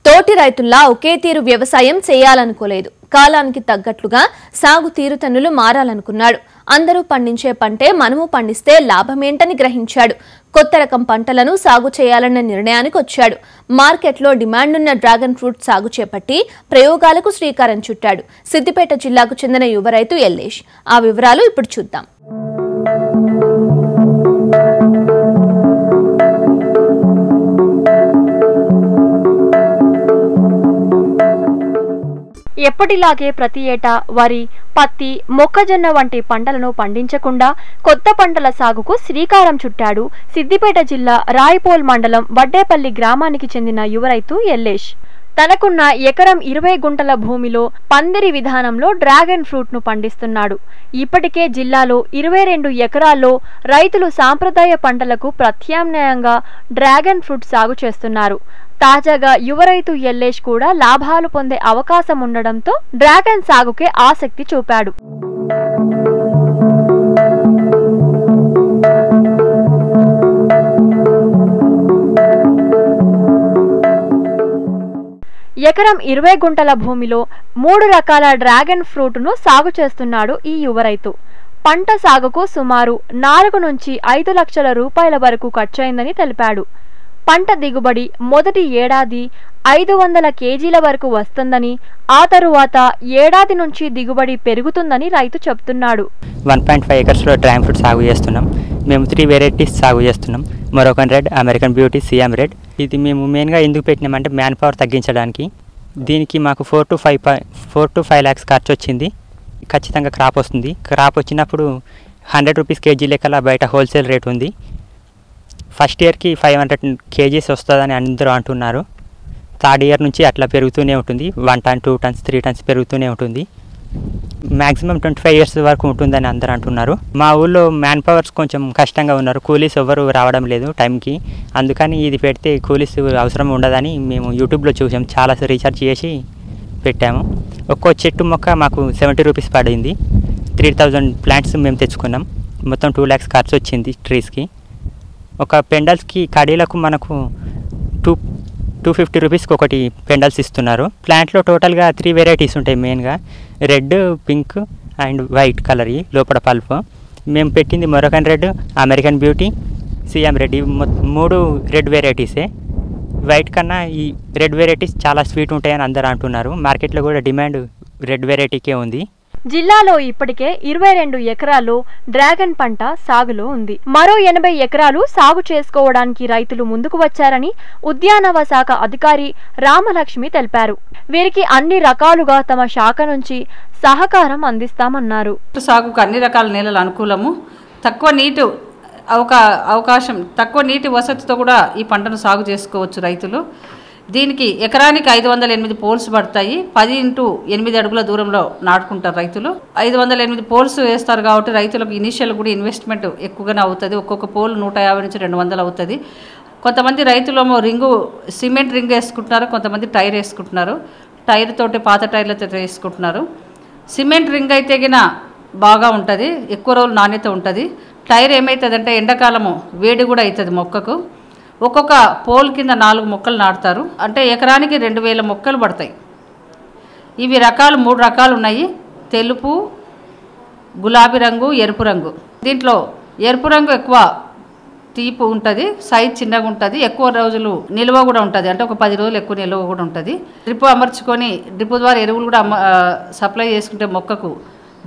తోటి రైతుల్లా ఒకే తీరు వ్యవసాయం చేయాలనుకోలేదు. కాలానికి తగ్గట్లుగా సాగు తీరుతన్నులు మారాలనుకున్నాడు. అందరూ పండించే పంటే మనము పండిస్తే లాభమేంటని గ్రహించాడు. కొత్త రకం పంటలను సాగు చేయాలన్న నిర్ణయానికి వచ్చాడు. మార్కెట్లో డిమాండ్ ఉన్న డ్రాగన్ ఫ్రూట్ సాగు చేపట్టి ప్రయోగాలకు శ్రీకారం చుట్టాడు. సిద్దిపేట జిల్లాకు చెందిన యువ రైతు ఎల్లేష్. ఆ వివరాలు ఇప్పుడు చూద్దాం. ఎప్పటిలాగే ప్రతి ఏటా వరి, పత్తి, మొక్కజొన్న వంటి పంటలను పండించకుండా కొత్త పంటల సాగుకు శ్రీకారం చుట్టాడు సిద్దిపేట జిల్లా రాయపోల్ మండలం వడ్డేపల్లి గ్రామానికి చెందిన యువ రైతు ఎల్లేష్. తనకున్న ఎకరం 20 గుంటల భూమిలో పందిరి విధానంలో డ్రాగన్ ఫ్రూట్ ను పండిస్తున్నాడు. ఇప్పటికే జిల్లాలో 22 ఎకరాల్లో రైతులు సాంప్రదాయ పంటలకు ప్రత్యామ్నాయంగా డ్రాగన్ ఫ్రూట్ సాగు చేస్తున్నారు. తాజాగా యువ రైతు ఎల్లేష్ కూడా లాభాలు పొందే అవకాశం ఉండడంతో డ్రాగన్ సాగుకే ఆసక్తి చూపాడు. ఎకరం 20 గుంటల భూమిలో 3 రకాల డ్రాగన్ ఫ్రూట్ ను సాగు చేస్తున్నాడు ఈ యువ రైతు. పంట సాగుకు సుమారు 4 నుంచి 5 లక్షల రూపాయల వరకు ఖర్చయిందని తెలిపాడు. పంట దిగుబడి మొదటి ఏడాది 500 కేజీల వరకు వస్తుందని, ఆ తరువాత ఏడాది నుంచి దిగుబడి పెరుగుతుందని రైతు చెప్తున్నాడు. 1.5 ఎకర్స్లో డ్రాగన్ ఫ్రూట్ సాగు చేస్తున్నాం. మేము 3 వెరైటీస్ సాగు చేస్తున్నాం. Moroccan red, American beauty, Siam red. ఇది మేము మెయిన్గా ఎందుకు పెట్టినామంటే మ్యాన్ పవర్ తగ్గించడానికి. దీనికి మాకు 4 to 5 lakhs ఖర్చు వచ్చింది. ఖచ్చితంగా క్రాప్ వస్తుంది. క్రాప్ వచ్చినప్పుడు 100 రూపీస్ కేజీ లెక్కల బయట హోల్సేల్ రేట్ ఉంది. ఫస్ట్ ఇయర్కి 500 kgs వస్తుందని అందరూ అంటున్నారు. థర్డ్ ఇయర్ నుంచి అట్లా పెరుగుతూనే ఉంటుంది. 1 ton, 2 tons, 3 tons పెరుగుతూనే ఉంటుంది. మ్యాక్సిమం 25 years వరకు ఉంటుందని అందరూ అంటున్నారు. మా ఊళ్ళో మ్యాన్ పవర్స్ కొంచెం కష్టంగా ఉన్నారు. కూలీస్ ఎవరు రావడం లేదు టైంకి. అందుకని ఇది పెడితే కూలీస్ అవసరం ఉండదని మేము యూట్యూబ్లో చూసాం. చాలా రీసెర్చ్ చేసి పెట్టాము. ఒక్కో చెట్టు మొక్క మాకు 70 రూపీస్ పడింది. 3000 ప్లాంట్స్ మేము తెచ్చుకున్నాం. మొత్తం 2 lakhs ఖర్చు వచ్చింది ట్రీస్కి. ఒక పెండల్స్కి కడీలకు మనకు 250 రూపీస్కి ఒకటి పెండల్స్ ఇస్తున్నారు. ప్లాంట్లో టోటల్గా 3 వెరైటీస్ ఉంటాయి. మెయిన్గా red, pink and white colour లోపల పల్ప్. మేము పెట్టింది Moroccan red, American beauty, Siam red. 3 red వెరైటీసే. వైట్ కన్నా ఈ రెడ్ వెరైటీస్ చాలా స్వీట్ ఉంటాయని అందరూ అంటున్నారు. మార్కెట్లో కూడా డిమాండ్ రెడ్ వెరైటీకే ఉంది. జిల్లాలో ఇప్పటికే 22 ఎకరాల్లో డ్రాగన్ పంట సాగులో ఉంది. మరో 80 ఎకరాలు సాగు చేసుకోవడానికి రైతులు ముందుకు వచ్చారని ఉద్యానవ శాఖ అధికారి రామలక్ష్మి తెలిపారు. వీరికి అన్ని రకాలుగా తమ శాఖ నుంచి సహకారం అందిస్తామన్నారు. సాగుకు అన్ని రకాల నేలలు అనుకూలము. తక్కువ నీటి వసతితో కూడా ఈ పంటను సాగు చేసుకోవచ్చు రైతులు. దీనికి ఎకరానికి 508 పోల్స్ పడతాయి. 10 x 8 అడుగుల దూరంలో నాటుకుంటారు రైతులు. 508 పోల్స్ వేస్తారు కాబట్టి రైతులకు ఇనిషియల్ కూడా ఇన్వెస్ట్మెంట్ ఎక్కువగానే అవుతుంది. ఒక్కొక్క పోల్ 150 నుంచి 200 అవుతుంది. కొంతమంది రైతులేమో సిమెంట్ రింగ్ వేసుకుంటున్నారు, కొంతమంది టైర్ వేసుకుంటున్నారు. టైర్ తోటి పాత టైర్లతో వేసుకుంటున్నారు. సిమెంట్ రింగ్ అయితే గిన బాగా ఉంటుంది, ఎక్కువ రోజులు నాణ్యత ఉంటుంది. టైర్ ఏమవుతుందంటే ఎండాకాలము వేడి కూడా అవుతుంది మొక్కకు. ఒక్కొక్క పోల్ కింద 4 మొక్కలు నాటుతారు. అంటే ఎకరానికి 2000 మొక్కలు పడతాయి. ఇవి రకాలు 3 రకాలు ఉన్నాయి. తెలుపు, గులాబీ రంగు, ఎరుపు రంగు. దీంట్లో ఎరుపు రంగు ఎక్కువ తీపి ఉంటుంది, సైజ్ చిన్నగా ఉంటుంది, ఎక్కువ రోజులు నిల్వ కూడా ఉంటుంది. అంటే ఒక 10 రోజులు ఎక్కువ నిల్వ కూడా ఉంటుంది. డ్రిప్ అమర్చుకొని డ్రిప్ ద్వారా ఎరువులు కూడా సప్లై చేసుకుంటే మొక్కకు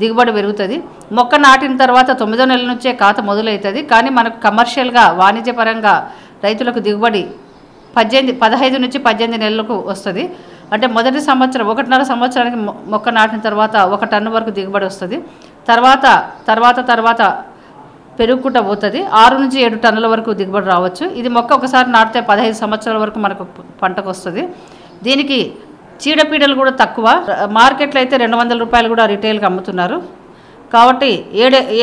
దిగుబడి పెరుగుతుంది. మొక్క నాటిన తర్వాత 9వ నెల నుంచే కాత మొదలవుతుంది. కానీ మనకు కమర్షియల్గా వాణిజ్యపరంగా రైతులకు దిగుబడి 15 నుంచి 18 నెలలకు వస్తుంది. అంటే మొదటి సంవత్సరం 1.5 సంవత్సరానికి మొక్క నాటిన తర్వాత 1 టన్ను వరకు దిగుబడి వస్తుంది. తర్వాత పెరుగుకుంటూ పోతుంది. 6 నుంచి 7 టన్నుల వరకు దిగుబడి రావచ్చు. ఇది మొక్క ఒకసారి నాటితే 15 సంవత్సరాల వరకు మనకు పంటకు వస్తుంది. దీనికి చీడపీడలు కూడా తక్కువ. మార్కెట్లో అయితే 200 రూపాయలు కూడా రిటైల్కి అమ్ముతున్నారు. కాబట్టి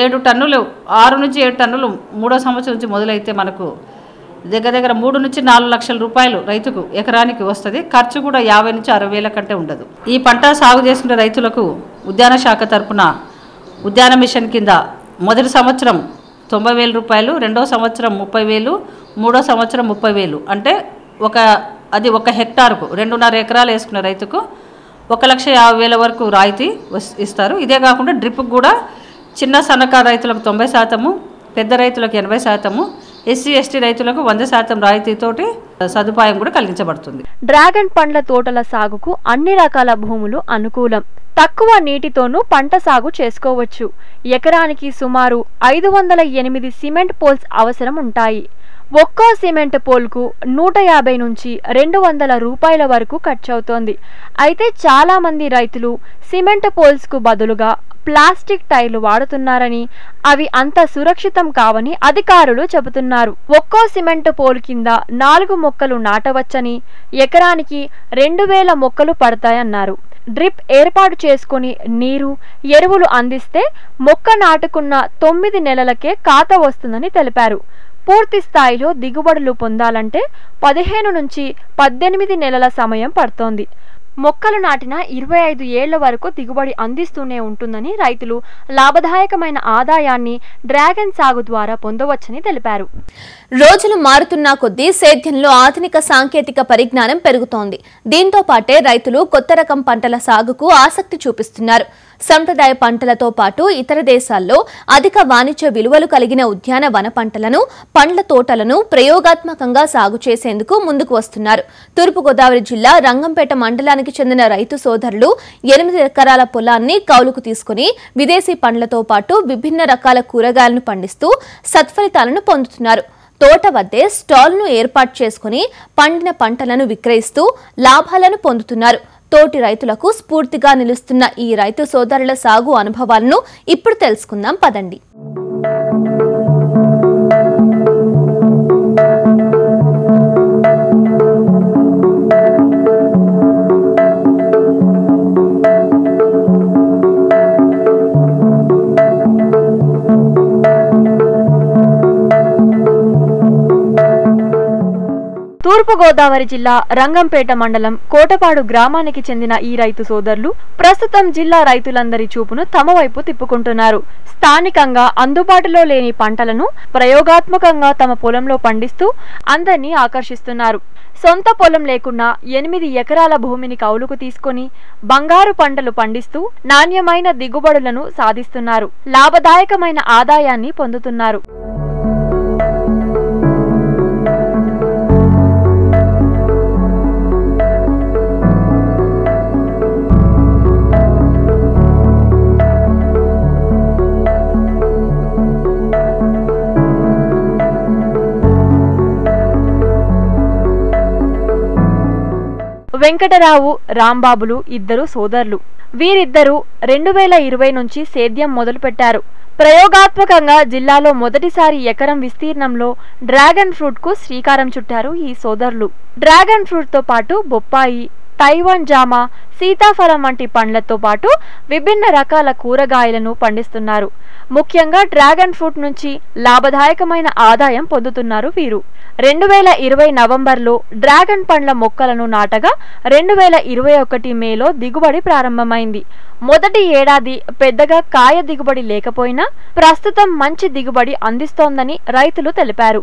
7 టన్నులు 6 నుంచి 7 టన్నులు 3వ సంవత్సరం నుంచి మొదలైతే మనకు దగ్గర 3 నుంచి 4 లక్షల రూపాయలు రైతుకు ఎకరానికి వస్తుంది. ఖర్చు కూడా 50 నుంచి 60 వేల కంటే ఉండదు. ఈ పంట సాగు చేసుకునే రైతులకు ఉద్యాన శాఖ తరపున ఉద్యాన మిషన్ కింద మొదటి సంవత్సరం 90,000 రూపాయలు, రెండో సంవత్సరం 30,000, మూడో సంవత్సరం 30,000. అంటే ఒక అది 1 హెక్టార్కు 2.5 ఎకరాలు వేసుకున్న రైతుకు 1,50,000 వరకు రాయితీ ఇస్తారు. ఇదే కాకుండా డ్రిప్కు కూడా చిన్న సన్నకారు రైతులకు 90%, పెద్ద రైతులకు 80%, ఎస్సీ ఎస్టీ రైతులకు 100% రాయితీతోటి సదుపాయం కూడా కలిగించబడుతుంది. డ్రాగన్ పండ్ల తోటల సాగుకు అన్ని రకాల భూములు అనుకూలం. తక్కువ నీటితోనూ పంట సాగు చేసుకోవచ్చు. ఎకరానికి సుమారు 508 సిమెంట్ పోల్స్ అవసరం ఉంటాయి. ఒక్కో సిమెంట్ పోల్కు 150 నుంచి 200 రూపాయల వరకు ఖర్చవుతోంది. అయితే చాలా మంది రైతులు సిమెంట్ పోల్స్కు బదులుగా ప్లాస్టిక్ టైర్లు వాడుతున్నారని, అవి అంత సురక్షితం కావని అధికారులు చెబుతున్నారు. ఒక్కో సిమెంట్ పోల్ కింద 4 మొక్కలు నాటవచ్చని, ఎకరానికి 2000 మొక్కలు పడతాయన్నారు. డ్రిప్ ఏర్పాటు చేసుకుని నీరు, ఎరువులు అందిస్తే మొక్క నాటుకున్న 9 నెలలకే కాత వస్తుందని తెలిపారు. పూర్తి స్థాయిలో దిగుబడులు పొందాలంటే 15 నుంచి 18 నెలల సమయం పడుతోంది. మొక్కలు నాటిన 25 ఏళ్ల వరకు దిగుబడి అందిస్తూనే ఉంటుందని, రైతులు లాభదాయకమైన ఆదాయాన్ని డ్రాగన్ సాగు ద్వారా పొందవచ్చని తెలిపారు. రోజులు మారుతున్న కొద్దీ సేద్యంలో ఆధునిక సాంకేతిక పరిజ్ఞానం పెరుగుతోంది. దీంతో పాటే రైతులు కొత్త రకం పంటల సాగుకు ఆసక్తి చూపిస్తున్నారు. సంప్రదాయ పంటలతో పాటు ఇతర దేశాల్లో అధిక వాణిజ్య విలువలు కలిగిన ఉద్యాన వన పంటలను, పండ్ల తోటలను ప్రయోగాత్మకంగా సాగు చేసేందుకు ముందుకు వస్తున్నారు. తూర్పుగోదావరి జిల్లా రంగంపేట మండలానికి చెందిన రైతు సోదరులు 8 ఎకరాల పొలాన్ని కౌలుకు తీసుకుని విదేశీ పండ్లతో పాటు విభిన్న రకాల కూరగాయలను పండిస్తూ సత్ఫలితాలను పొందుతున్నారు. తోట వద్దే స్టాల్ను ఏర్పాటు చేసుకుని పండిన పంటలను విక్రయిస్తూ లాభాలను పొందుతున్నారు. తోటి రైతులకు స్ఫూర్తిగా నిలుస్తున్న ఈ రైతు సోదరుల సాగు అనుభవాలను ఇప్పుడు తెలుసుకుందాం పదండి. తూర్పుగోదావరి జిల్లా రంగంపేట మండలం కోటపాడు గ్రామానికి చెందిన ఈ రైతు సోదరులు ప్రస్తుతం జిల్లా రైతులందరి చూపును తమ వైపు తిప్పుకుంటున్నారు. స్థానికంగా అందుబాటులో లేని పంటలను ప్రయోగాత్మకంగా తమ పొలంలో పండిస్తూ అందరినీ ఆకర్షిస్తున్నారు. సొంత పొలం లేకున్నా 8 ఎకరాల భూమిని కౌలుకు తీసుకుని బంగారు పంటలు పండిస్తూ నాణ్యమైన దిగుబడులను సాధిస్తున్నారు. లాభదాయకమైన ఆదాయాన్ని పొందుతున్నారు. వెంకటరావు, రాంబాబులు ఇద్దరు సోదరులు. వీరిద్దరూ 2020 నుంచి సేద్యం మొదలుపెట్టారు. ప్రయోగాత్మకంగా జిల్లాలో మొదటిసారి ఎకరం విస్తీర్ణంలో డ్రాగన్ ఫ్రూట్ కు శ్రీకారం చుట్టారు ఈ సోదరులు. డ్రాగన్ ఫ్రూట్ తో పాటు బొప్పాయి, తైవాన్ జామ, సీతాఫలం వంటి పండ్లతో పాటు విభిన్న రకాల కూరగాయలను పండిస్తున్నారు. ముఖ్యంగా డ్రాగన్ ఫ్రూట్ నుంచి లాభదాయకమైన ఆదాయం పొందుతున్నారు వీరు. 2020 నవంబర్లో డ్రాగన్ పండ్ల మొక్కలను నాటగా 2021 మేలో దిగుబడి ప్రారంభమైంది. మొదటి ఏడాది పెద్దగా కాయ దిగుబడి లేకపోయినా ప్రస్తుతం మంచి దిగుబడి అందిస్తోందని రైతులు తెలిపారు.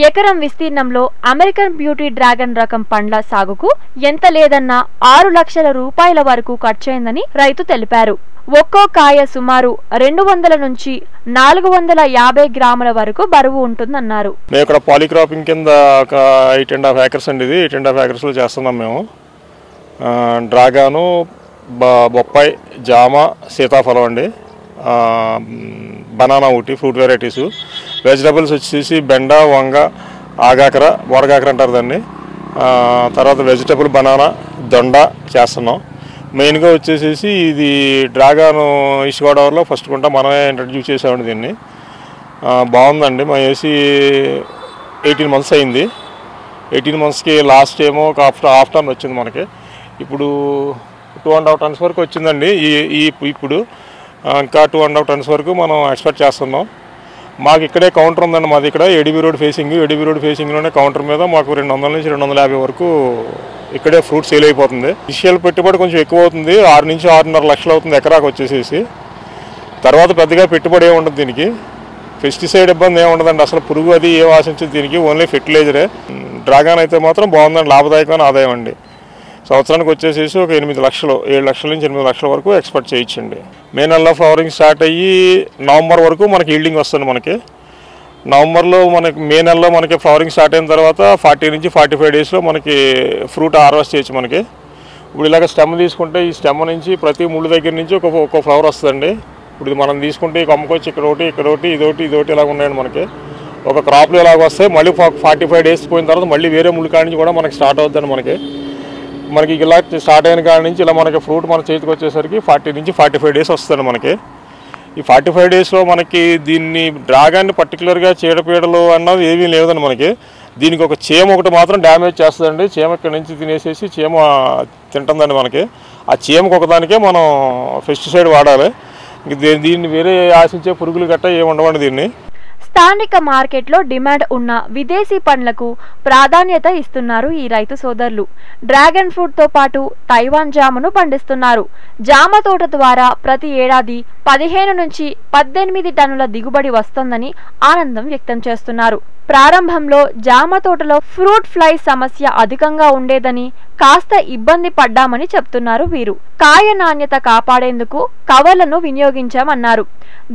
ఎకరం విస్తీర్ణంలో అమెరికన్ బ్యూటీ డ్రాగన్ రకం పండ్ల సాగుకు ఎంత లేదన్నా 6 లక్షల రూపాయల వరకు ఖర్చయిందని రైతు తెలిపారు. ఒక్కో కాయ సుమారు 200 నుంచి 450 గ్రాముల వరకు బరువు ఉంటుందన్నారు. మేము ఇక్కడ పాలిక్రాపింగ్ కింద ఒక 8.5 ఏకర్స్ అండి. ఇది 8.5 ఏకర్స్లో చేస్తున్నాం మేము. డ్రాగను, బొప్పాయి, జామ, సీతాఫలం అండి, బనానా ఒకటి, ఫ్రూట్ వెరైటీసు. వెజిటబుల్స్ వచ్చేసి బెండ, వంగ, ఆగాకర, వడగాకర అంటారు దాన్ని. తర్వాత వెజిటబుల్ బనానా, దొండ చేస్తున్నాం. మెయిన్గా వచ్చేసేసి ఇది డ్రాగన్ ఈస్ట్ గోదావరిలో ఫస్ట్ కొంటా మనమే ఇంట్రడ్యూస్ చేసామండి దీన్ని. బాగుందండి. మా వేసి 18 మంత్స్ అయింది. 18 మంత్స్కి లాస్ట్ ఏమో ఒక హాఫ్ టన్ వచ్చింది మనకి. ఇప్పుడు 2.5 టన్స్ వరకు వచ్చిందండి. ఇప్పుడు ఇంకా 2.5 టన్స్ వరకు మనం ఎక్స్పెక్ట్ చేస్తున్నాం. మాకు ఇక్కడే కౌంటర్ ఉందండి. మాది ఇక్కడ ఏడీబీ రోడ్ ఫేసింగ్లోనే కౌంటర్ మీద మాకు 200 నుంచి 250 వరకు ఇక్కడే ఫ్రూట్ సేల్ అయిపోతుంది. ఇనిషియల్ పెట్టుబడి కొంచెం ఎక్కువ అవుతుంది. 6 నుంచి 6.5 లక్షలు అవుతుంది ఎకరాకు వచ్చేసేసి. తర్వాత పెద్దగా పెట్టుబడి ఏమి ఉండదు దీనికి. పెస్టిసైడ్ ఇబ్బంది ఏమి ఉండదండి. అసలు పురుగు అది ఏం ఆశించదు దీనికి. ఓన్లీ ఫెర్టిలైజరే. డ్రాగన్ అయితే మాత్రం బాగుందండి, లాభదాయకమైన ఆదాయం అండి. సంవత్సరానికి వచ్చేసేసి ఒక 8 లక్షలు 7 లక్షల నుంచి 8 లక్షల వరకు ఎక్స్పెక్ట్ చేయొచ్చండి. మే నెలలో ఫ్లవరింగ్ స్టార్ట్ అయ్యి నవంబర్ వరకు మనకి ఈల్డింగ్ వస్తుంది. మనకి నవంబర్లో మనకి మే నెలలో మనకి ఫ్లవరింగ్ స్టార్ట్ అయిన తర్వాత 40 నుంచి 45 డేస్లో మనకి ఫ్రూట్ హార్వెస్ట్ చేయొచ్చు. మనకి ఇప్పుడు ఇలాగ స్టెమ్ తీసుకుంటే ఈ స్టెమ్ నుంచి ప్రతి ముళ్ళు దగ్గర నుంచి ఒక ఫ్లవర్ వస్తుందండి. ఇప్పుడు ఇది మనం తీసుకుంటే ఈ కొమ్మకొచ్చి ఇక్కడ ఒకటి ఇదొకటి ఇలాగ ఉన్నాయండి. మనకి ఒక క్రాప్లో ఇలాగ వస్తాయి. మళ్ళీ 45 డేస్ పోయిన తర్వాత మళ్ళీ వేరే ముళ్ళు కాడి నుంచి కూడా మనకి స్టార్ట్ అవుతుందండి. మనకి ఇలా స్టార్ట్ అయిన కాడి నుంచి ఇలా మనకి ఫ్రూట్ మన చేతికి వచ్చేసరికి 40 నుంచి 45 డేస్ వస్తుంది. మనకి ఈ 45 డేస్లో మనకి దీన్ని డ్రాగన్ పర్టికులర్గా చీడపీడలు అన్నది ఏమీ లేదండి. మనకి దీనికి ఒక చీమ ఒకటి మాత్రం డ్యామేజ్ చేస్తుందండి. చీమ ఇక్కడ నుంచి తినేసేసి చీమ తింటుందండి. మనకి ఆ చీమకు ఒకదానికే మనం పెస్టిసైడ్ వాడాలి. దీన్ని వేరే ఆశించే పురుగులు గట్ట ఏమి ఉండవండి. దీన్ని స్థానిక మార్కెట్లో డిమాండ్ ఉన్న విదేశీ పండ్లకు ప్రాధాన్యత ఇస్తున్నారు ఈ రైతు సోదరులు. డ్రాగన్ ఫ్రూట్తో పాటు తైవాన్ జామును పండిస్తున్నారు. జామ తోట ద్వారా ప్రతి ఏడాది 15 నుంచి 18 టన్నుల దిగుబడి వస్తుందని ఆనందం వ్యక్తం చేస్తున్నారు. ప్రారంభంలో జామ తోటలో ఫ్రూట్ ఫ్లై సమస్య అధికంగా ఉండేదని కాస్త ఇబ్బంది పడ్డామని చెప్తున్నారు వీరు. కాయ నాణ్యత కాపాడేందుకు కవర్లను వినియోగించామన్నారు.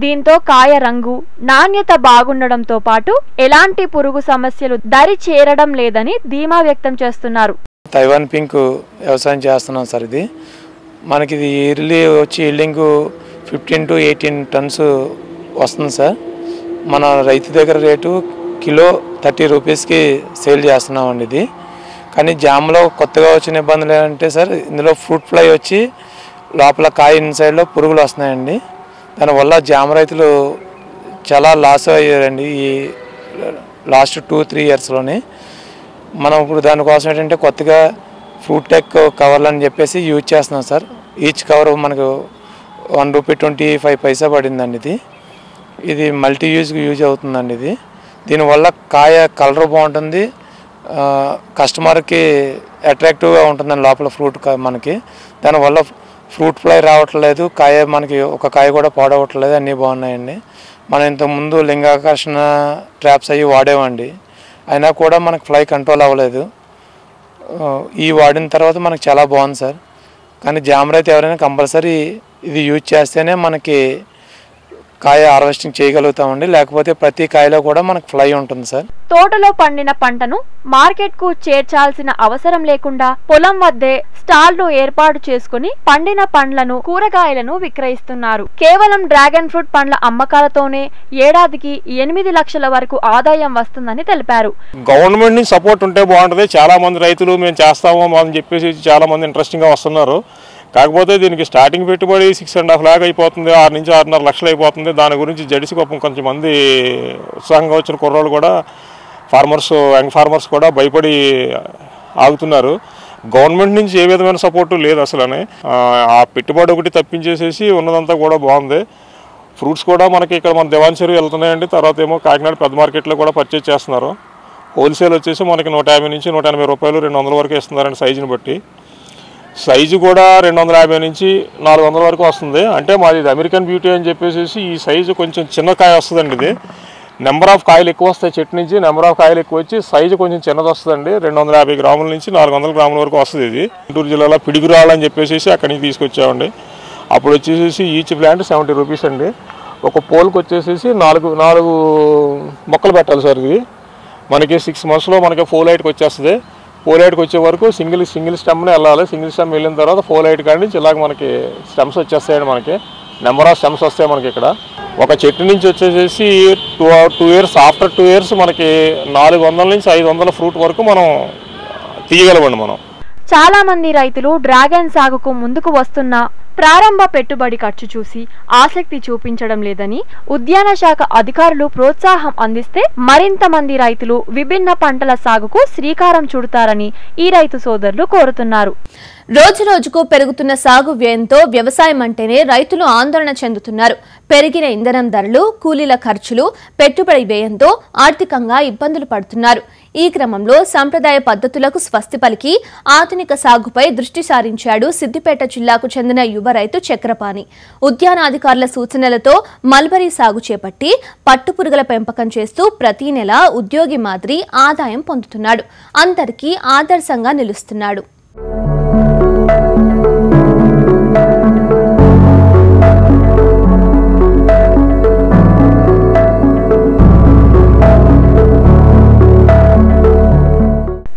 దీంతో కాయ రంగు నాణ్యత బాగుండడంతో పాటు ఎలాంటి పురుగు సమస్యలు దరి చేరడం లేదని ధీమా వ్యక్తం చేస్తున్నారు. తైవాన్ పింక్ వ్యవసాయం చేస్తున్నాం సార్. ఇది మనకి ఇది ఇయర్లీ వచ్చి ఈల్డింగ్ 15 to 18 టన్స్ వస్తుంది సార్. మన రైతు దగ్గర రేటు కిలో 30 రూపీస్కి సేల్ చేస్తున్నామండి. ఇది కానీ జామ్లో కొత్తగా వచ్చిన ఇబ్బందులు ఏంటంటే సార్, ఇందులో ఫ్రూట్ ఫ్లై వచ్చి లోపల కాయ ఇన్సైడ్లో పురుగులు వస్తున్నాయండి. దానివల్ల జామ రైతులు చాలా లాస్ అయ్యారండి ఈ లాస్ట్ 2-3 ఇయర్స్లోనే. మనం ఇప్పుడు దానికోసం ఏంటంటే కొత్తగా ఫ్రూట్ టెక్ కవర్లు అని చెప్పేసి యూజ్ చేస్తున్నాం సార్. ఈచ్ కవర్ మనకు ₹1.25 పడిందండి. ఇది మల్టీ యూజ్ అవుతుందండి. దీనివల్ల కాయ కలర్ బాగుంటుంది, కస్టమర్కి అట్రాక్టివ్గా ఉంటుందండి లోపల ఫ్రూట్ మనకి. దానివల్ల ఫ్రూట్ ఫ్లై రావట్లేదు, కాయ మనకి ఒక కాయ కూడా పాడవట్లేదు, అన్నీ బాగున్నాయండి. మనం ఇంతకుముందు లింగాకర్షణ ట్రాప్స్ అవి వాడేవండి, అయినా కూడా మనకు ఫ్లై కంట్రోల్ అవ్వలేదు. ఈ వాడిన తర్వాత మనకు చాలా బాగుంది సార్. కానీ జామ రైతు ఎవరైనా కంపల్సరీ ఇది యూజ్ చేస్తేనే మనకి కాయ హార్వెస్టింగ్ చేయగలుగుతామండి, లేకపోతే ప్రతి కాయలో కూడా మనకు ఫ్లై ఉంటుంది సార్. తోటలో పండిన పంటను మార్కెట్ కు చేర్చాల్సిన అవసరం లేకుండా పొలం వద్దే స్టాల్ను ఏర్పాటు చేసుకుని పండిన పండ్లను కూరగాయలను విక్రయిస్తున్నారు. కేవలం డ్రాగన్ ఫ్రూట్ పండ్ల అమ్మకాలతోనే ఏడాదికి 8 లక్షల వరకు ఆదాయం వస్తుందని తెలిపారు. గవర్నమెంట్ నుంచి సపోర్ట్ ఉంటే బాగుంటుంది. చాలా మంది రైతులు మేము చేస్తాము అని చెప్పేసి చాలా మంది ఇంట్రెస్టింగ్గా వస్తున్నారు. కాకపోతే దీనికి స్టార్టింగ్ పెట్టుబడి 6.5 lakh అయిపోతుంది, 6 నుంచి 6.5 లక్షలు అయిపోతుంది. దాని గురించి జడిసి కొంచెం మంది ఉత్సాహంగా వచ్చిన కుర్రోళ్ళు కూడా యంగ్ ఫార్మర్స్ కూడా భయపడి ఆగుతున్నారు. గవర్నమెంట్ నుంచి ఏ విధమైన సపోర్టు లేదు అసలు. ఆ పెట్టుబడి ఒకటి తప్పించేసేసి ఉన్నదంతా కూడా బాగుంది. ఫ్రూట్స్ కూడా మనకి ఇక్కడ మన దివాన్ చెరువు వెళ్తున్నాయండి. తర్వాత ఏమో కాకినాడ పెద్ద మార్కెట్లో కూడా పర్చేజ్ చేస్తున్నారు. హోల్సేల్ వచ్చేసి మనకి 150 నుంచి 180 రూపాయలు 200 వరకు ఇస్తున్నారండి సైజుని బట్టి. సైజు కూడా 250 నుంచి 400 వరకు వస్తుంది. అంటే మాది ఇది అమెరికన్ బ్యూటీ అని చెప్పేసి ఈ సైజు కొంచెం చిన్న కాయ వస్తుందండి. ఇది నెంబర్ ఆఫ్ కాయలు ఎక్కువ వస్తాయి, చెట్టు నుంచి నెంబర్ ఆఫ్ కాయలు ఎక్కువ వచ్చి సైజు కొంచెం చిన్నది వస్తుందండి. 250 గ్రాముల నుంచి 400 గ్రాముల వరకు వస్తుంది. ఇది గుంటూరు జిల్లాలో పిడిగురాళ్ళు అని చెప్పేసి అక్కడి నుంచి తీసుకొచ్చామండి. అప్పుడు వచ్చేసి ఈచ్ ప్లాంట్ 70 రూపీస్ అండి. ఒక పోల్కి వచ్చేసి 4 మొక్కలు పెట్టాలి సార్. ఇది మనకి 6 monthsలో మనకి ఫోలైట్కి వచ్చేస్తుంది. ఫోలైట్కి వచ్చే వరకు సింగిల్ స్టెమ్ని వెళ్ళాలి. సింగిల్ స్టెమ్ వెళ్ళిన తర్వాత ఫోలైట్ కాడి నుంచి ఇలాగ మనకి స్టెమ్స్ వచ్చేస్తాయండి. మనకి నెంబర్ ఆఫ్ స్టెమ్స్ వస్తాయి మనకి ఇక్కడ. ఒక చెట్టు నుంచి వచ్చేసి 2 years ఆఫ్టర్ 2 years మనకి 400 నుంచి 500 ఫ్రూట్ వరకు మనం తీయగలమండి. మనం చాలా మంది రైతులు డ్రాగన్ సాగుకు ముందుకు వస్తున్న ప్రారంభ పెట్టుబడి ఖర్చు చూసి ఆసక్తి చూపించడం లేదని, ఉద్యాన శాఖ అధికారులు ప్రోత్సాహం అందిస్తే మరింత మంది రైతులు విభిన్న పంటల సాగుకు శ్రీకారం చుడతారని ఈ రైతు సోదరులు కోరుతున్నారు. రోజురోజుకు పెరుగుతున్న సాగు వ్యయంతో వ్యవసాయం అంటేనే రైతులు ఆందోళన చెందుతున్నారు. పెరిగిన ఇంధనం ధరలు, కూలీల ఖర్చులు, పెట్టుబడి వ్యయంతో ఆర్థికంగా ఇబ్బందులు పడుతున్నారు. ఈ క్రమంలో సంప్రదాయ పద్ధతులకు స్వస్తి పలికి ఆధునిక సాగుపై దృష్టి సారించాడు సిద్దిపేట జిల్లాకు చెందిన యువ రైతు చక్రపాణి. ఉద్యానాధికారుల సూచనలతో మల్బరీ సాగు చేపట్టి పట్టుపురుగుల పెంపకం చేస్తూ ప్రతి నెల ఉద్యోగి మాదిరి ఆదాయం పొందుతున్నాడు. అందరికీ ఆదర్శంగా నిలుస్తున్నాడు.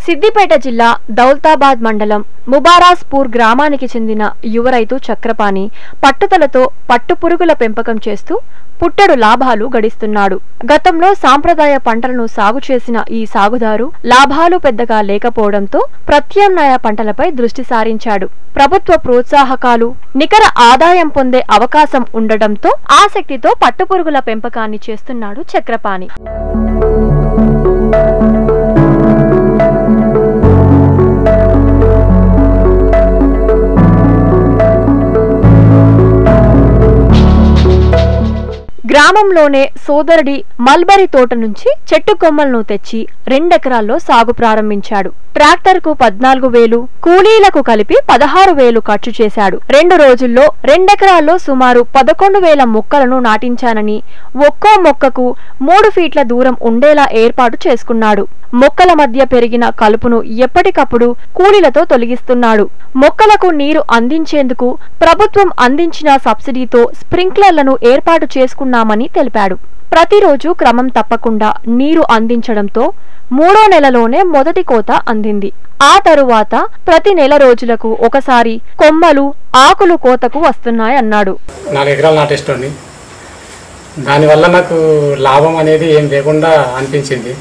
సిద్దిపేట జిల్లా దౌల్తాబాద్ మండలం ముబారాస్పూర్ గ్రామానికి చెందిన యువ రైతు చక్రపాణి పట్టుదలతో పట్టుపురుగుల పెంపకం చేస్తూ పుట్టెడు లాభాలు గడిస్తున్నాడు. గతంలో సాంప్రదాయ పంటలను సాగు చేసిన ఈ సాగుదారు లాభాలు పెద్దగా లేకపోవడంతో ప్రత్యామ్నాయ పంటలపై దృష్టి సారించాడు. ప్రభుత్వ ప్రోత్సాహకాలు, నికర ఆదాయం పొందే అవకాశం ఉండటంతో ఆసక్తితో పట్టుపురుగుల పెంపకాన్ని చేస్తున్నాడు చక్రపాణి. గ్రామంలోనే సోదరుడి మల్బరీ తోట నుంచి చెట్టు కొమ్మలను తెచ్చి 2 ఎకరాల్లో సాగు ప్రారంభించాడు. ట్రాక్టర్కు 14,000, కూలీలకు కలిపి 16,000 ఖర్చు చేశాడు. 2 రోజుల్లో 2 ఎకరాల్లో సుమారు 11,000 మొక్కలను నాటించానని, ఒక్కో మొక్కకు 3 ఫీట్ల దూరం ఉండేలా ఏర్పాటు చేసుకున్నాడు. మొక్కల మధ్య పెరిగిన కలుపును ఎప్పటికప్పుడు కూలీలతో తొలగిస్తున్నాడు. మొక్కలకు నీరు అందించేందుకు ప్రభుత్వం అందించిన సబ్సిడీతో స్ప్రింక్లర్లను ఏర్పాటు చేసుకున్నామని తెలిపాడు. ప్రతిరోజు క్రమం తప్పకుండా నీరు అందించడంతో 3వ నెలలోనే మొదటి కోత అందింది. ఆ తరువాత ప్రతి నెల రోజులకు ఒకసారి కొమ్మలు, ఆకులు కోతకు వస్తున్నాయన్నాడు. 4 ఎకరాలు నాటేస్తోంది. దానివల్ల నాకు లాభం అనేది ఏం లేకుండా అనిపించింది.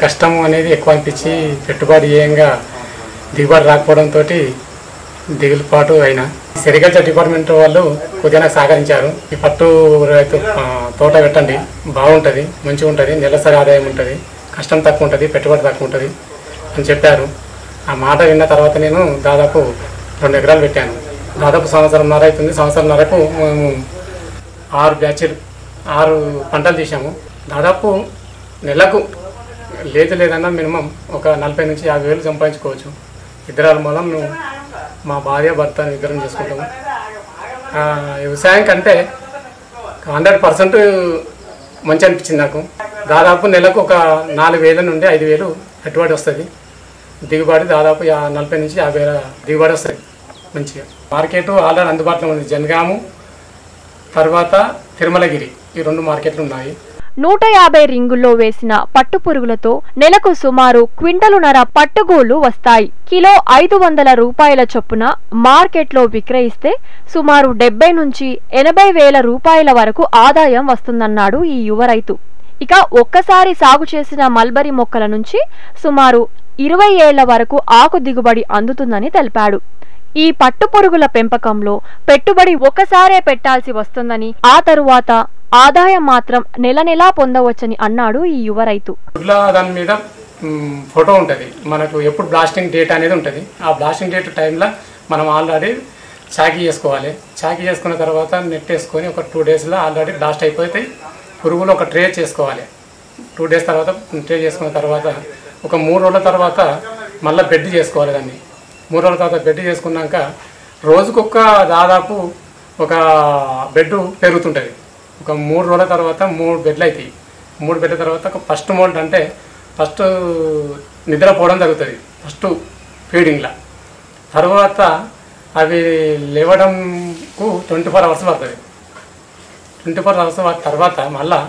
కష్టం అనేది ఎక్కువ అనిపించి పెట్టుబడి ఏంగా దిగుబడి రాకపోవడంతో దిగులుపాటు అయినా సెరికల్చర్ డిపార్ట్మెంట్ వాళ్ళు కొద్దిగా సహకరించారు. ఈ పట్టు రైతు తోట పెట్టండి, బాగుంటుంది, మంచిగా ఉంటుంది, నెలసరి ఆదాయం ఉంటుంది, కష్టం తక్కువ ఉంటుంది, పెట్టుబడి తక్కువ ఉంటుంది అని చెప్పారు. ఆ మాట విన్న తర్వాత నేను దాదాపు 2 ఎకరాలు పెట్టాను. దాదాపు సంవత్సరంన్నర అవుతుంది. సంవత్సరంన్నరకు మేము 6 బ్యాచ్లు 6 పంటలు తీసాము. దాదాపు నెలకు లేదన్నా మినిమం ఒక 40 నుంచి 50,000 సంపాదించుకోవచ్చు. ఇద్దరాల మూలం మేము మా భార్య భర్త ఇద్దరం చేసుకుంటాము. వ్యవసాయం కంటే 100% మంచి అనిపించింది నాకు. దాదాపు నెలకు ఒక 4,000 నుండి 5,000 పెట్టుబడి వస్తుంది. దిగుబడి దాదాపు 40 నుంచి 50,000 దిగుబడి వస్తుంది మంచిగా. మార్కెట్ ఆల్రెడీ అందుబాటులో ఉంది. జనగాము తర్వాత తిరుమలగిరి ఈ 2 మార్కెట్లు ఉన్నాయి. 150 రింగుల్లో వేసిన పట్టుపురుగులతో నెలకు సుమారు క్వింటలున్నర పట్టుగూళ్లు వస్తాయి. కిలో 500 రూపాయల చొప్పున మార్కెట్లో విక్రయిస్తే సుమారు 70 నుంచి 80,000 రూపాయల వరకు ఆదాయం వస్తుందన్నాడు ఈ యువ రైతు. ఇక ఒక్కసారి సాగు చేసిన మల్బరీ మొక్కల నుంచి సుమారు 20 ఏళ్ల వరకు ఆకు దిగుబడి అందుతుందని తెలిపాడు. ఈ పట్టుపురుగుల పెంపకంలో పెట్టుబడి ఒకసారే పెట్టాల్సి వస్తుందని, ఆ తరువాత ఆదాయం మాత్రం నెల నెలా పొందవచ్చని అన్నాడు ఈ యువ రైతు. దాని మీద ఫోటో ఉంటుంది, మనకు ఎప్పుడు బ్లాస్టింగ్ డేట్ అనేది ఉంటుంది. ఆ బ్లాస్టింగ్ డేట్ టైంలో మనం ఆల్రెడీ చాకీ చేసుకోవాలి. చాకీ చేసుకున్న తర్వాత నెట్ వేసుకొని ఒక 2 డేస్లో ఆల్రెడీ బ్లాస్ట్ అయిపోతాయి. పురుగులు ఒక ట్రే చేసుకోవాలి. 2 డేస్ తర్వాత ట్రే చేసుకున్న తర్వాత ఒక 3 రోజుల తర్వాత మళ్ళీ బెడ్ చేసుకోవాలి. దాన్ని 3 రోజుల తర్వాత బెడ్ చేసుకున్నాక రోజుకొక దాదాపు ఒక బెడ్ పెరుగుతుంటుంది. ఒక 3 రోజుల తర్వాత 3 బెడ్లు అవుతాయి. 3 బెడ్ల తర్వాత ఒక ఫస్ట్ మోల్డ్ అంటే ఫస్ట్ నిద్రపోవడం జరుగుతుంది ఫస్ట్ ఫీడింగ్లో. తర్వాత అవి లేవడంకు 24 అవర్స్ పడుతుంది. 24 అవర్స్ తర్వాత మళ్ళీ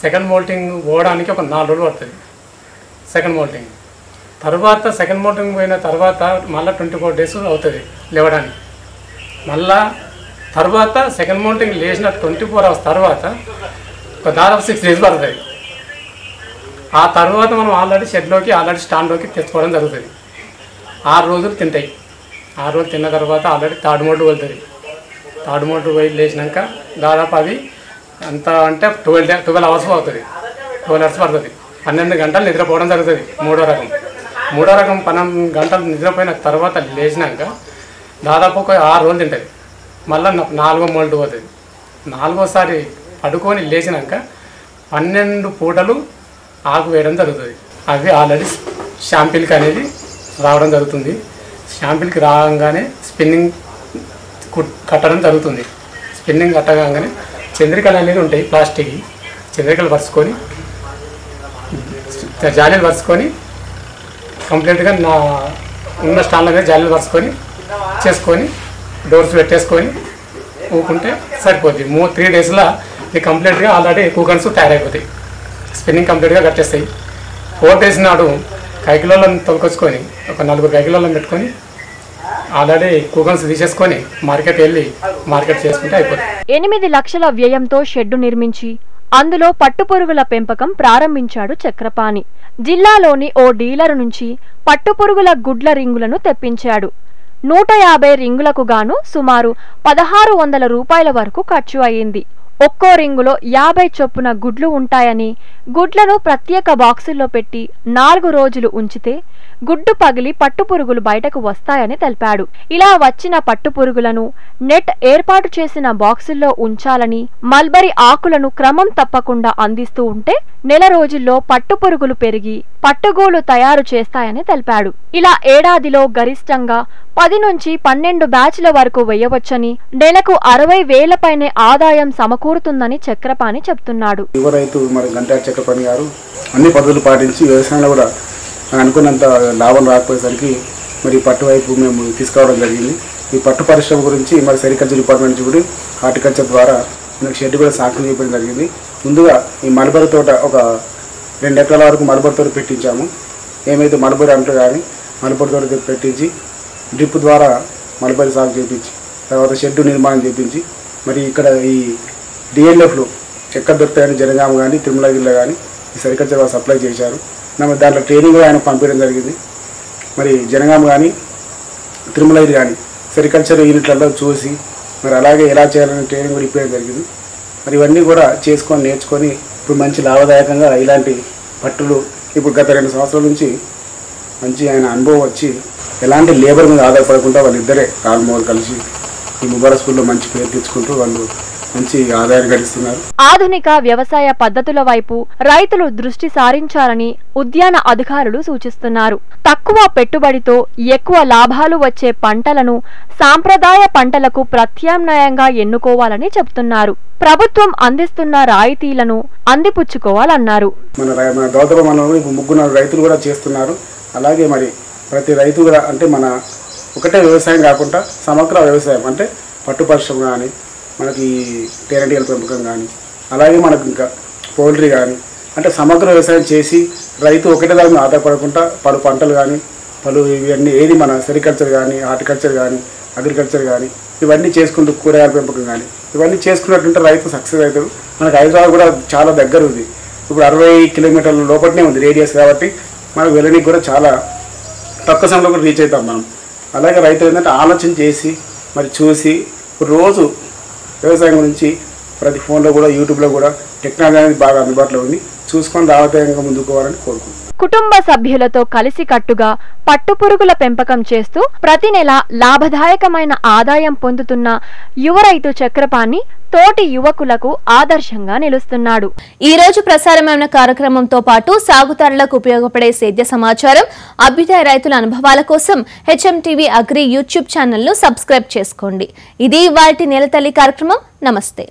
సెకండ్ మోల్టింగ్ పోవడానికి ఒక 4 రోజులు పడుతుంది. సెకండ్ మోల్టింగ్ తర్వాత సెకండ్ మోల్టింగ్ పోయిన తర్వాత మళ్ళీ 24 డేస్ అవుతుంది లేవడానికి. మళ్ళా తర్వాత సెకండ్ మోల్టింగ్ లేచిన 24 అవర్స్ తర్వాత ఒక దాదాపు 6 డేస్ పడుతుంది. ఆ తర్వాత మనం ఆల్రెడీ షెడ్లోకి ఆల్రెడీ స్టాండ్లోకి తెచ్చుకోవడం జరుగుతుంది. 6 రోజులు తింటాయి. 6 రోజులు తిన్న తర్వాత ఆల్రెడీ థర్డ్ మోల్డ్ వెళ్తుంది. థర్డ్ మోల్డ్ పోయి లేచినాక దాదాపు అవి అంత అంటే 12 అవర్స్ అవుతుంది. 12 అవర్స్ పడుతుంది. 12 గంటలు నిద్రపోవడం జరుగుతుంది. మూడో రకం 12 గంటలు నిద్రపోయిన తర్వాత లేచినాక దాదాపు ఒక 6 రోజులు తింటుంది. మళ్ళీ 4వ మోల్డ్ పోతుంది. 4వసారి పడుకొని లేచినాక 12 పూటలు ఆకు వేయడం జరుగుతుంది. అవి ఆల్రెడీ షాంపిల్కి అనేది రావడం జరుగుతుంది. షాంపిల్కి రాగానే స్పిన్నింగ్ కట్టడం జరుగుతుంది. స్పిన్నింగ్ కట్టగానే చంద్రికలు అనేది ఉంటాయి, ప్లాస్టిక్ చంద్రికలు పరుచుకొని జాలీలు పరుచుకొని కంప్లీట్గా నా ఉన్న స్టాండ్ల మీద జాలీలు పరుచుకొని చేసుకొని డోర్స్ పెట్టేసుకొని ఊకుంటే సరిపోద్ది. 3 డేస్లో ఇది కంప్లీట్గా ఆల్రెడీ కూకన్స్ తయారైపోతాయి, స్పిన్నింగ్ కంప్లీట్గా కట్టేస్తాయి. 4 డేస్ నాడు కైకిలోలను తొలకొచ్చుకొని ఒక 4 కైకిలోలను పెట్టుకొని ఆల్రెడీ కూకన్స్ తీసేసుకొని మార్కెట్ వెళ్ళి మార్కెట్ చేసుకుంటే అయిపోతుంది. 8 లక్షల వ్యయంతో షెడ్డు నిర్మించి అందులో పట్టుపురుగుల పెంపకం ప్రారంభించాడు చక్రపాణి. జిల్లాలోని ఓ డీలర్ నుంచి పట్టుపురుగుల గుడ్ల రింగులను తెప్పించాడు. 150 రింగులకు గాను సుమారు 1600 రూపాయల వరకు ఖర్చు అయింది. ఒక్కో రింగులో 50 చొప్పున గుడ్లు ఉంటాయని గుడ్లను ప్రత్యేక బాక్సుల్లో పెట్టి 4 రోజులు ఉంచితే గుడ్డు పగిలి పట్టుపురుగులు బయటకు వస్తాయని తెలిపాడు. ఇలా వచ్చిన పట్టుపురుగులను నెట్ ఏర్పాటు చేసిన బాక్సుల్లో ఉంచాలని, మల్బరీ ఆకులను క్రమం తప్పకుండా అందిస్తూ ఉంటే నెల రోజుల్లో పట్టుపురుగులు పెరిగి పట్టుగూలు తయారు చేస్తాయని తెలిపాడు. ఇలా ఏడాదిలో గరిష్టంగా 10 నుంచి 12 బ్యాచ్ల వరకు వేయవచ్చని, నెలకు 60,000 పైనే ఆదాయం సమకూరుతుందని చక్రపాణి చెప్తున్నాడు. యువ రైతు మరి గంటారు చక్రపాణి గారు అన్ని పద్ధతులు పాటించి వ్యవసాయంలో కూడా అనుకున్నంత లాభం రాకపోయేసరికి మరి పట్టు వైపు మేము తీసుకురావడం జరిగింది. ఈ పట్టు పరిశ్రమ గురించి మరి సెరికల్చర్ డిపార్ట్మెంట్ నుంచి కూడా హార్టికల్చర్ ద్వారా మనకు షెడ్ కూడా సాంక్షన్ చేయడం జరిగింది. ముందుగా ఈ మల్బరీ తోట ఒక 2 ఎకరాల వరకు మల్బరీ తోట పెట్టించాము. ఏమైతే మల్బరీ అంటారు కానీ మల్బరీ తోట పెట్టించి డ్రిప్ ద్వారా మల్బరీ సాగు చేయించి తర్వాత షెడ్ నిర్మాణం చేయించి మరి ఇక్కడ ఈ డిఎల్ఎఫ్లు ఎక్కడ దొరుకుతాయని జనగామ కానీ తిరుమలగిరిలో కానీ ఈ సెరికల్చర్ వాళ్ళు సప్లై చేశారు. దాంట్లో ట్రైనింగ్ కూడా ఆయన పంపించడం జరిగింది. మరి జనగామ కానీ తిరుమలగిరి కానీ సెరికల్చర్ యూనిట్లలో చూసి మరి అలాగే ఎలా చేయాలని ట్రైనింగ్ కూడా ఇప్పడం జరిగింది. మరి ఇవన్నీ కూడా చేసుకొని నేర్చుకొని ఇప్పుడు మంచి లాభదాయకంగా ఇలాంటి పట్టులు ఇప్పుడు గత 2 సంవత్సరాల నుంచి మంచి ఆయన అనుభవం వచ్చి ఎలాంటి లేబర్ మీద ఆధారపడకుండా వాళ్ళిద్దరే కాల్మోలు కలిసి ఈ ముబారక్ స్కూల్లో మంచి పేరు తెచ్చుకుంటూ వాళ్ళు మంచి ఆదాయాన్ని గడిస్తున్నారు. ఆధునిక వ్యవసాయ పద్ధతుల వైపు రైతులు దృష్టి సారించాలని ఉద్యాన అధికారులు సూచిస్తున్నారు. తక్కువ పెట్టుబడితో ఎక్కువ లాభాలు వచ్చే పంటలను సాంప్రదాయ పంటలకు ప్రత్యామ్నాయంగా ఎన్నుకోవాలని చెబుతున్నారు. ప్రభుత్వం అందిస్తున్న రాయితీలను అందిపుచ్చుకోవాలన్నారు. మన గౌతమ మండలంలో ఇప్పుడు 3 రైతులు కూడా చేస్తున్నారు. అలాగే మరి ప్రతి రైతు కూడా అంటే మన ఒకటే వ్యవసాయం కాకుండా సమగ్ర వ్యవసాయం అంటే పట్టు పరిశ్రమ కానీ మనకి తేనెటీగల పెంపకం కానీ అలాగే మనకు ఇంకా పౌల్ట్రీ కానీ అంటే సమగ్ర వ్యవసాయం చేసి రైతు ఒకటే దాని మీద ఆధారపడకుండా పలు పంటలు కానీ పలు ఇవన్నీ ఏది మన సెరికల్చర్ కానీ హార్టికల్చర్ కానీ అగ్రికల్చర్ కానీ ఇవన్నీ చేసుకుంటూ కూరగాయల పెంపకం కానీ ఇవన్నీ చేసుకున్నట్టుంటే రైతు సక్సెస్ అవుతారు. మనకు హైదరాబాద్ కూడా చాలా దగ్గర ఉంది. ఇప్పుడు 60 కిలోమీటర్ల లోపలనే ఉంది రేడియస్ కాబట్టి మనకు వెళ్ళడానికి కూడా చాలా తక్కువ సమయంలో కూడా రీచ్ అవుతాం మనం. అలాగే రైతులు ఏంటంటే ఆలోచన చేసి మరి చూసి రోజు వ్యవసాయం గురించి ప్రతి ఫోన్లో కూడా యూట్యూబ్లో కూడా టెక్నాలజీ అనేది బాగా అందుబాటులో ఉంది. చూసుకొని లాభదాయకంగా ముందుకోవాలని కోరుకుంటున్నాను. కుటుంబ సభ్యులతో కలిసికట్టుగా పట్టుపురుగుల పెంపకం చేస్తూ ప్రతి నెల లాభదాయకమైన ఆదాయం పొందుతున్న యువ రైతు చక్రపాణి తోటి యువకులకు ఆదర్శంగా నిలుస్తున్నాడు. ఈ రోజు ప్రసారమైన కార్యక్రమంతో పాటు సాగుదారులకు ఉపయోగపడే సేద్య సమాచారం, అభ్యుదయ రైతుల అనుభవాల కోసం HMTV అగ్రి యూట్యూబ్ ఛానల్ ను సబ్స్క్రైబ్ చేసుకోండి. ఇది ఇవాల్టి నెలతల్లి కార్యక్రమం. నమస్తే.